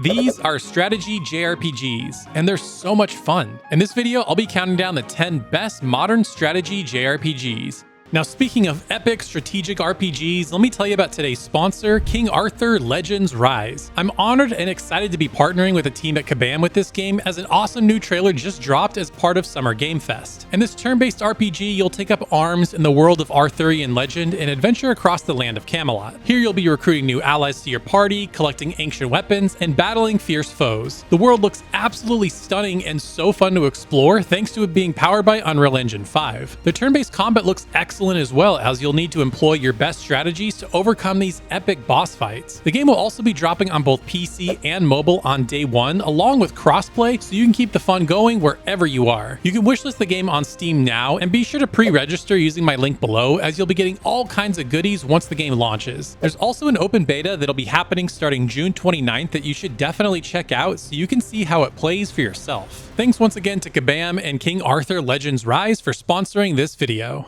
These are Strategy JRPGs, and they're so much fun. In this video, I'll be counting down the 10 best modern strategy JRPGs. Now, speaking of epic strategic RPGs, let me tell you about today's sponsor, King Arthur Legends Rise. I'm honored and excited to be partnering with the team at Kabam with this game, as an awesome new trailer just dropped as part of Summer Game Fest. In this turn-based RPG, you'll take up arms in the world of Arthurian legend and adventure across the land of Camelot. Here you'll be recruiting new allies to your party, collecting ancient weapons, and battling fierce foes. The world looks absolutely stunning and so fun to explore thanks to it being powered by Unreal Engine 5. The turn-based combat looks excellent as well, as you'll need to employ your best strategies to overcome these epic boss fights. The game will also be dropping on both PC and mobile on day one, along with crossplay, so you can keep the fun going wherever you are. You can wishlist the game on Steam now, and be sure to pre-register using my link below, as you'll be getting all kinds of goodies once the game launches. There's also an open beta that'll be happening starting June 29th that you should definitely check out so you can see how it plays for yourself. Thanks once again to Kabam and King Arthur Legends Rise for sponsoring this video.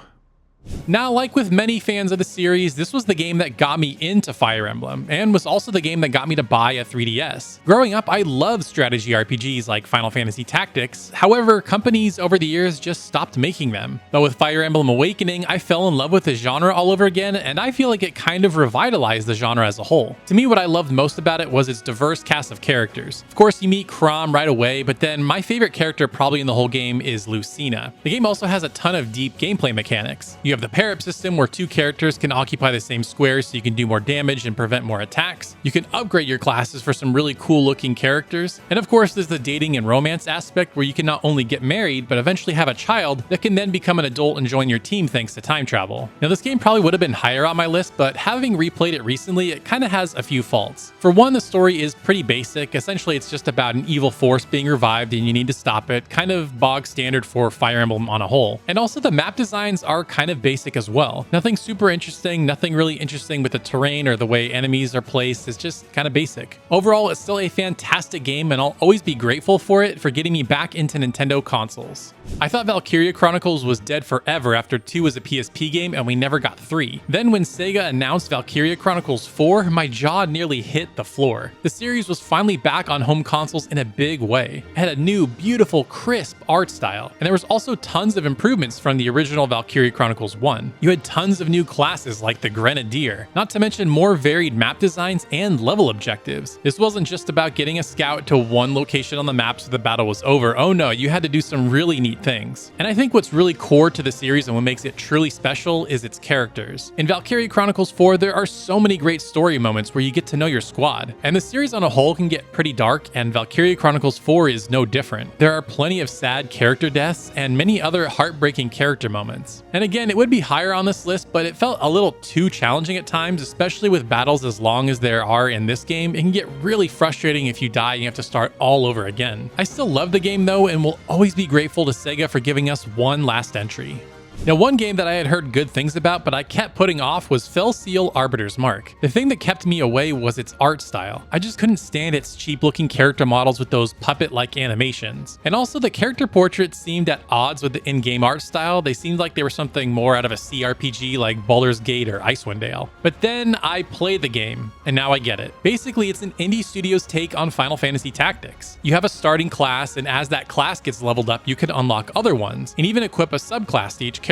Now, like with many fans of the series, this was the game that got me into Fire Emblem, and was also the game that got me to buy a 3DS. Growing up, I loved strategy RPGs like Final Fantasy Tactics, however, companies over the years just stopped making them. But with Fire Emblem Awakening, I fell in love with the genre all over again, and I feel like it kind of revitalized the genre as a whole. To me, what I loved most about it was its diverse cast of characters. Of course, you meet Chrom right away, but then my favorite character probably in the whole game is Lucina. The game also has a ton of deep gameplay mechanics. You have the pair-up system where two characters can occupy the same square so you can do more damage and prevent more attacks. You can upgrade your classes for some really cool looking characters. And of course, there's the dating and romance aspect where you can not only get married, but eventually have a child that can then become an adult and join your team thanks to time travel. Now, this game probably would have been higher on my list, but having replayed it recently, it kind of has a few faults. For one, the story is pretty basic. Essentially, it's just about an evil force being revived and you need to stop it, kind of bog standard for Fire Emblem on a whole. And also, the map designs are kind of basic as well. Nothing super interesting, nothing really interesting with the terrain or the way enemies are placed. It's just kind of basic. Overall, it's still a fantastic game, and I'll always be grateful for it for getting me back into Nintendo consoles. I thought Valkyria Chronicles was dead forever after 2 was a PSP game and we never got 3. Then when Sega announced Valkyria Chronicles 4, my jaw nearly hit the floor. The series was finally back on home consoles in a big way. It had a new, beautiful, crisp art style, and there was also tons of improvements from the original Valkyria Chronicles 1. You had tons of new classes like the Grenadier, not to mention more varied map designs and level objectives. This wasn't just about getting a scout to one location on the map so the battle was over. Oh no, you had to do some really neat things. And I think what's really core to the series and what makes it truly special is its characters. In Valkyria Chronicles 4, there are so many great story moments where you get to know your squad. And the series on a whole can get pretty dark, and Valkyria Chronicles 4 is no different. There are plenty of sad character deaths and many other heartbreaking character moments. And again, it would be higher on this list, but it felt a little too challenging at times, especially with battles as long as there are in this game. It can get really frustrating if you die and you have to start all over again. I still love the game though, and will always be grateful to Sega for giving us one last entry. Now, one game that I had heard good things about, but I kept putting off was Fell Seal Arbiter's Mark. The thing that kept me away was its art style. I just couldn't stand its cheap-looking character models with those puppet-like animations. And also, the character portraits seemed at odds with the in-game art style. They seemed like they were something more out of a CRPG like Baldur's Gate or Icewind Dale. But then I played the game, and now I get it. Basically, it's an indie studio's take on Final Fantasy Tactics. You have a starting class, and as that class gets leveled up, you can unlock other ones, and even equip a subclass to each character.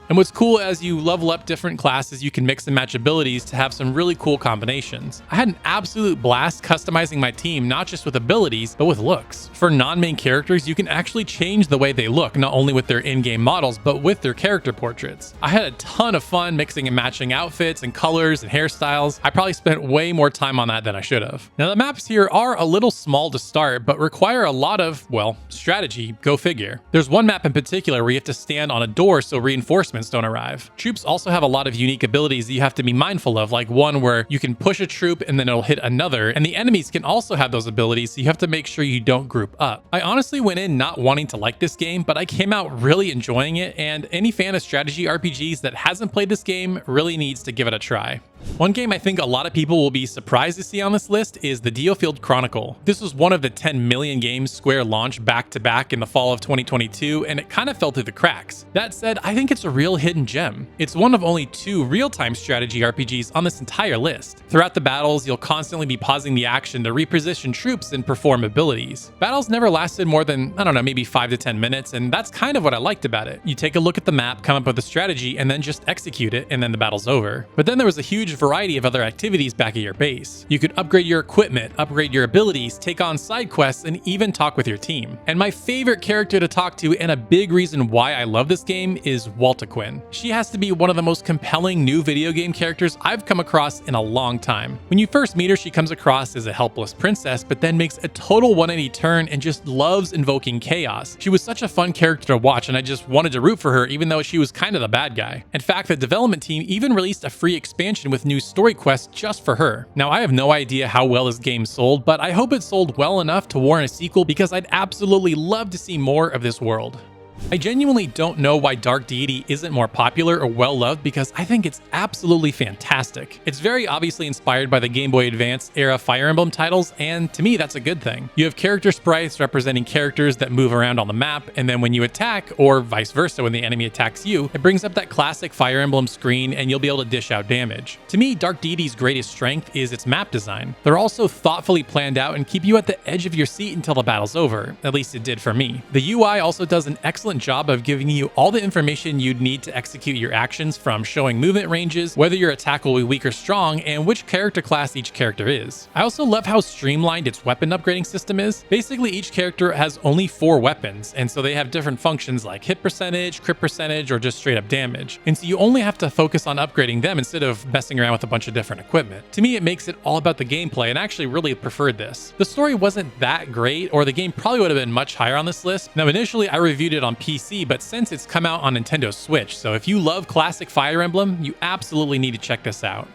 And what's cool, as you level up different classes, you can mix and match abilities to have some really cool combinations. I had an absolute blast customizing my team, not just with abilities, but with looks. For non-main characters, you can actually change the way they look, not only with their in-game models, but with their character portraits. I had a ton of fun mixing and matching outfits and colors and hairstyles. I probably spent way more time on that than I should have. Now, the maps here are a little small to start, but require a lot of, well, strategy, go figure. There's one map in particular where you have to stand on a door so reinforcements don't arrive. Troops also have a lot of unique abilities that you have to be mindful of, like one where you can push a troop and then it'll hit another, and the enemies can also have those abilities, so you have to make sure you don't group up. I honestly went in not wanting to like this game, but I came out really enjoying it, and any fan of strategy RPGs that hasn't played this game really needs to give it a try. One game I think a lot of people will be surprised to see on this list is the Diofield Chronicle. This was one of the 10 million games Square launched back to back in the fall of 2022, and it kind of fell through the cracks. That said, I think it's a real hidden gem. It's one of only 2 real-time strategy RPGs on this entire list. Throughout the battles, you'll constantly be pausing the action to reposition troops and perform abilities. Battles never lasted more than, I don't know, maybe 5 to 10 minutes, and that's kind of what I liked about it. You take a look at the map, come up with a strategy, and then just execute it, and then the battle's over. But then there was a huge variety of other activities back at your base. You could upgrade your equipment, upgrade your abilities, take on side quests, and even talk with your team. And my favorite character to talk to, and a big reason why I love this game, is Waltaquin. She has to be one of the most compelling new video game characters I've come across in a long time. When you first meet her, she comes across as a helpless princess, but then makes a total 180 turn and just loves invoking chaos. She was such a fun character to watch, and I just wanted to root for her even though she was kind of the bad guy. In fact, the development team even released a free expansion with new story quests just for her. Now, I have no idea how well this game sold, but I hope it sold well enough to warrant a sequel because I'd absolutely love to see more of this world. I genuinely don't know why Dark Deity isn't more popular or well-loved because I think it's absolutely fantastic. It's very obviously inspired by the Game Boy Advance era Fire Emblem titles, and to me that's a good thing. You have character sprites representing characters that move around on the map, and then when you attack, or vice versa when the enemy attacks you, it brings up that classic Fire Emblem screen and you'll be able to dish out damage. To me, Dark Deity's greatest strength is its map design. They're also thoughtfully planned out and keep you at the edge of your seat until the battle's over. At least it did for me. The UI also does an excellent job of giving you all the information you'd need to execute your actions, from showing movement ranges, whether your attack will be weak or strong, and which character class each character is. I also love how streamlined its weapon upgrading system is. Basically, each character has only 4 weapons, and so they have different functions like hit percentage, crit percentage, or just straight up damage. And so you only have to focus on upgrading them instead of messing around with a bunch of different equipment. To me, it makes it all about the gameplay, and I actually really preferred this. The story wasn't that great, or the game probably would have been much higher on this list. Now, initially I reviewed it on PC, but since it's come out on Nintendo Switch, so if you love classic Fire Emblem, you absolutely need to check this out.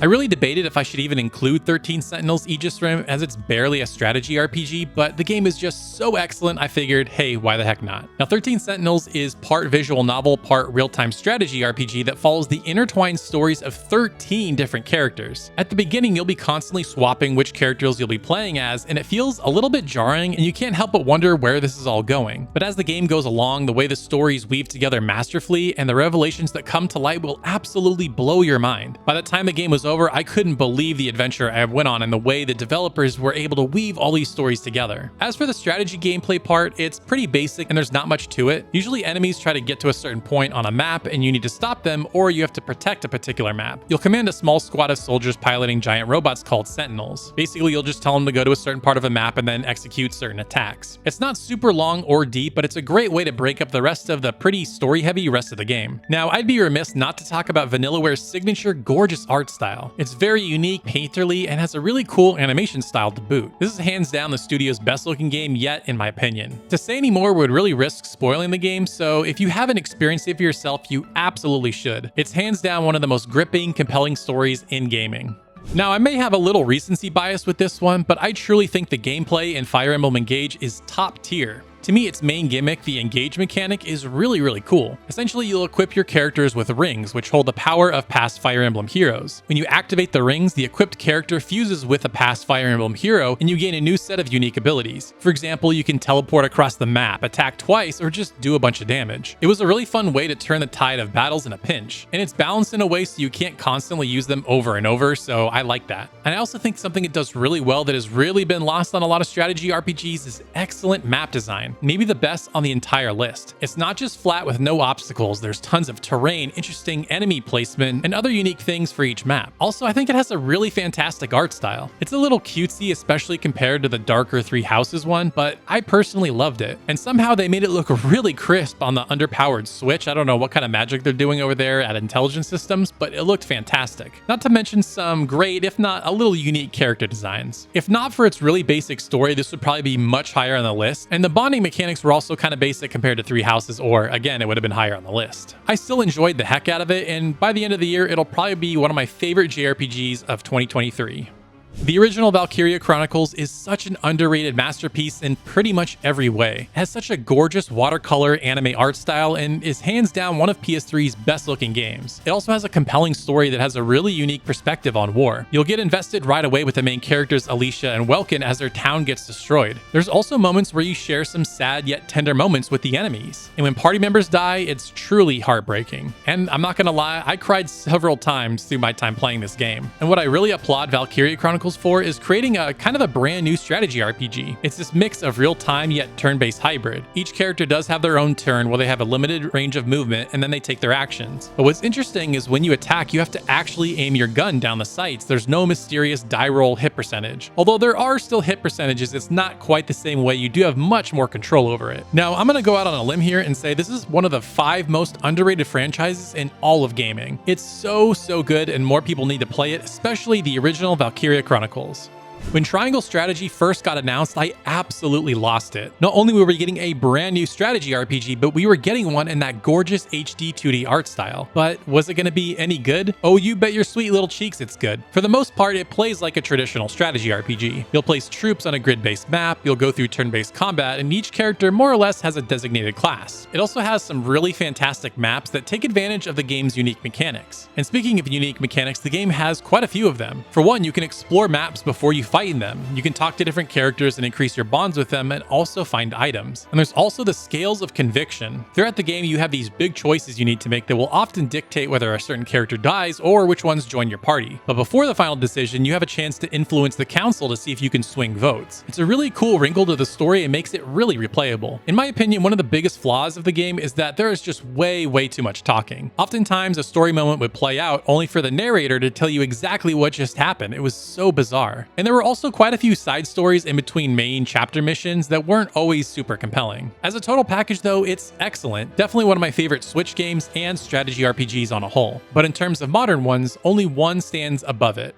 I really debated if I should even include 13 Sentinels Aegis Rim, as it's barely a strategy RPG, but the game is just so excellent I figured, hey, why the heck not? Now, 13 Sentinels is part visual novel, part real-time strategy RPG that follows the intertwined stories of 13 different characters. At the beginning, you'll be constantly swapping which characters you'll be playing as, and it feels a little bit jarring, and you can't help but wonder where this is all going. But as the game goes along, the way the stories weave together masterfully and the revelations that come to light will absolutely blow your mind. By the time the game was over, I couldn't believe the adventure I went on and the way the developers were able to weave all these stories together. As for the strategy gameplay part, it's pretty basic and there's not much to it. Usually enemies try to get to a certain point on a map and you need to stop them, or you have to protect a particular map. You'll command a small squad of soldiers piloting giant robots called Sentinels. Basically, you'll just tell them to go to a certain part of a map and then execute certain attacks. It's not super long or deep, but it's a great way to break up the rest of the pretty story-heavy rest of the game. Now, I'd be remiss not to talk about Vanillaware's signature gorgeous art style. It's very unique, painterly, and has a really cool animation style to boot. This is hands down the studio's best looking game yet, in my opinion. To say any more would really risk spoiling the game, so if you haven't experienced it for yourself, you absolutely should. It's hands down one of the most gripping, compelling stories in gaming. Now, I may have a little recency bias with this one, but I truly think the gameplay in Fire Emblem Engage is top tier. To me, its main gimmick, the engage mechanic, is really cool. Essentially, you'll equip your characters with rings, which hold the power of past Fire Emblem heroes. When you activate the rings, the equipped character fuses with a past Fire Emblem hero, and you gain a new set of unique abilities. For example, you can teleport across the map, attack twice, or just do a bunch of damage. It was a really fun way to turn the tide of battles in a pinch, and it's balanced in a way so you can't constantly use them over and over, so I like that. And I also think something it does really well that has really been lost on a lot of strategy RPGs is excellent map design. Maybe the best on the entire list. It's not just flat with no obstacles, there's tons of terrain, interesting enemy placement, and other unique things for each map. Also, I think it has a really fantastic art style. It's a little cutesy, especially compared to the darker Three Houses one, but I personally loved it. And somehow they made it look really crisp on the underpowered Switch. I don't know what kind of magic they're doing over there at Intelligent Systems, but it looked fantastic. Not to mention some great, if not a little unique character designs. If not for its really basic story, this would probably be much higher on the list, and the bonding mechanics were also kind of basic compared to Three Houses, or again, it would have been higher on the list. I still enjoyed the heck out of it, and by the end of the year, it'll probably be one of my favorite JRPGs of 2023. The original Valkyria Chronicles is such an underrated masterpiece in pretty much every way. It has such a gorgeous watercolor anime art style and is hands down one of PS3's best looking games. It also has a compelling story that has a really unique perspective on war. You'll get invested right away with the main characters Alicia and Welkin as their town gets destroyed. There's also moments where you share some sad yet tender moments with the enemies. And when party members die, it's truly heartbreaking. And I'm not gonna lie, I cried several times through my time playing this game. And what I really applaud Valkyria Chronicles for is creating a kind of a brand new strategy RPG. It's this mix of real-time yet turn-based hybrid. Each character does have their own turn where they have a limited range of movement and then they take their actions. But what's interesting is when you attack, you have to actually aim your gun down the sights. There's no mysterious die roll hit percentage. Although there are still hit percentages, it's not quite the same way. You do have much more control over it. Now, I'm gonna go out on a limb here and say this is one of the 5 most underrated franchises in all of gaming. It's so good and more people need to play it, especially the original Valkyria Chronicles. When Triangle Strategy first got announced, I absolutely lost it. Not only were we getting a brand new strategy RPG, but we were getting one in that gorgeous HD 2D art style. But was it going to be any good? Oh, you bet your sweet little cheeks it's good. For the most part, it plays like a traditional strategy RPG. You'll place troops on a grid-based map, you'll go through turn-based combat, and each character more or less has a designated class. It also has some really fantastic maps that take advantage of the game's unique mechanics. And speaking of unique mechanics, the game has quite a few of them. For one, you can explore maps before you fight in them. You can talk to different characters and increase your bonds with them and also find items. And there's also the scales of conviction. Throughout the game, you have these big choices you need to make that will often dictate whether a certain character dies or which ones join your party. But before the final decision, you have a chance to influence the council to see if you can swing votes. It's a really cool wrinkle to the story and makes it really replayable. In my opinion, one of the biggest flaws of the game is that there is just way too much talking. Oftentimes, a story moment would play out only for the narrator to tell you exactly what just happened. It was so bizarre. And there were also quite a few side stories in between main chapter missions that weren't always super compelling. As a total package though, it's excellent. Definitely one of my favorite Switch games and strategy RPGs on a whole. But in terms of modern ones, only one stands above it.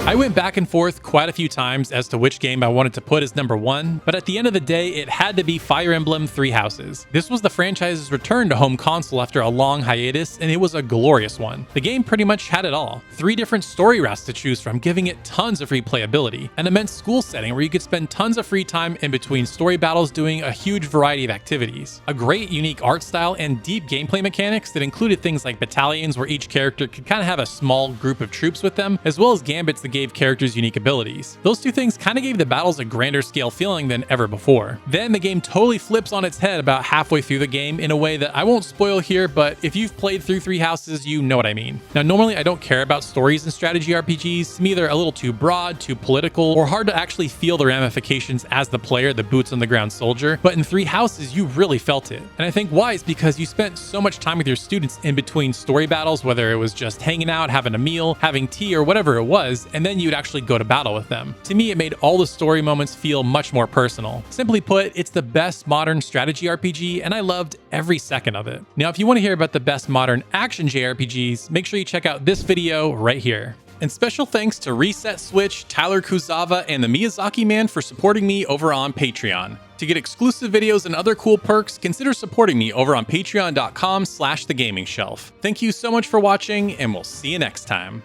I went back and forth quite a few times as to which game I wanted to put as number 1, but at the end of the day, it had to be Fire Emblem Three Houses. This was the franchise's return to home console after a long hiatus, and it was a glorious one. The game pretty much had it all. 3 different story routes to choose from, giving it tons of replayability. An immense school setting where you could spend tons of free time in between story battles doing a huge variety of activities. A great unique art style and deep gameplay mechanics that included things like battalions where each character could kind of have a small group of troops with them, as well as gambits that gave characters unique abilities. Those 2 things kind of gave the battles a grander scale feeling than ever before. Then the game totally flips on its head about halfway through the game in a way that I won't spoil here, but if you've played through Three Houses, you know what I mean. Now, normally I don't care about stories in strategy RPGs. To me, they're a little too broad, too political, or hard to actually feel the ramifications as the player, the boots on the ground soldier. But in Three Houses, you really felt it. And I think why is because you spent so much time with your students in between story battles, whether it was just hanging out, having a meal, having tea, or whatever it was, and then you'd actually go to battle with them. To me, it made all the story moments feel much more personal. Simply put, it's the best modern strategy RPG, and I loved every second of it. Now, if you want to hear about the best modern action JRPGs, make sure you check out this video right here. And special thanks to Reset Switch, Tyler Kuzawa, and the Miyazaki Man for supporting me over on Patreon. To get exclusive videos and other cool perks, consider supporting me over on patreon.com/thegaming shelf. Thank you so much for watching, and we'll see you next time.